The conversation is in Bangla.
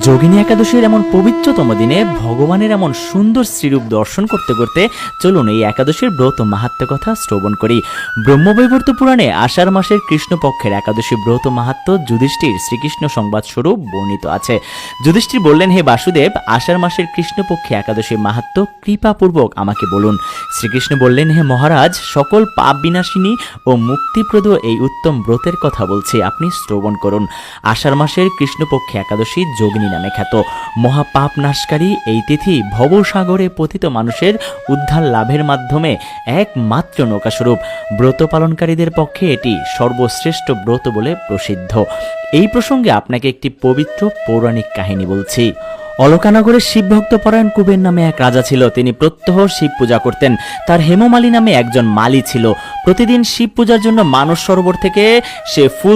যোগিনী একাদশীর এমন পবিত্রতম দিনে ভগবানের এমন সুন্দর শ্রীরূপ দর্শন করতে করতে চলুন এই একাদশীর ব্রত মাহাত্ম্য কথা শ্রবণ করি। ব্রহ্মবৈবর্ত পুরাণে আষাঢ় মাসের কৃষ্ণপক্ষের একাদশী ব্রত মাহাত্ম্য যুধিষ্ঠির শ্রীকৃষ্ণ সংবাদ স্বরূপ বর্ণিত আছে। যুধিষ্ঠির বললেন, হে বাসুদেব, আষাঢ় মাসের কৃষ্ণপক্ষে একাদশীর মাহাত্ম্য কৃপাপূর্বক আমাকে বলুন। শ্রীকৃষ্ণ বললেন, হে মহারাজ, সকল পাপ বিনাশিনী ও মুক্তিপ্রদ এই উত্তম ব্রতের কথা বলছি, আপনি শ্রবণ করুন। আষাঢ় মাসের কৃষ্ণপক্ষে একাদশী যোগিনী নামে খ্যাত। মহাপাপ নাশকারী এই তিথি ভবসাগরে পতিত মানুষের উদ্ধার লাভের মাধ্যমে একমাত্র নৌকাস্বরূপ। ব্রত পালনকারীদের পক্ষে এটি সর্বশ্রেষ্ঠ ব্রত বলে প্রসিদ্ধ। এই প্রসঙ্গে আপনাকে একটি পবিত্র পৌরাণিক কাহিনী বলছি। অলকানগরের শিবভক্ত পরায়ণ কুবের নামে এক রাজা ছিল। তিনি প্রত্যহ শিব পূজা করতেন। তার হেমমালী নামে একজন মালী ছিল। প্রতিদিন শিব পূজার জন্য মানস সরোবর থেকে সে ফুল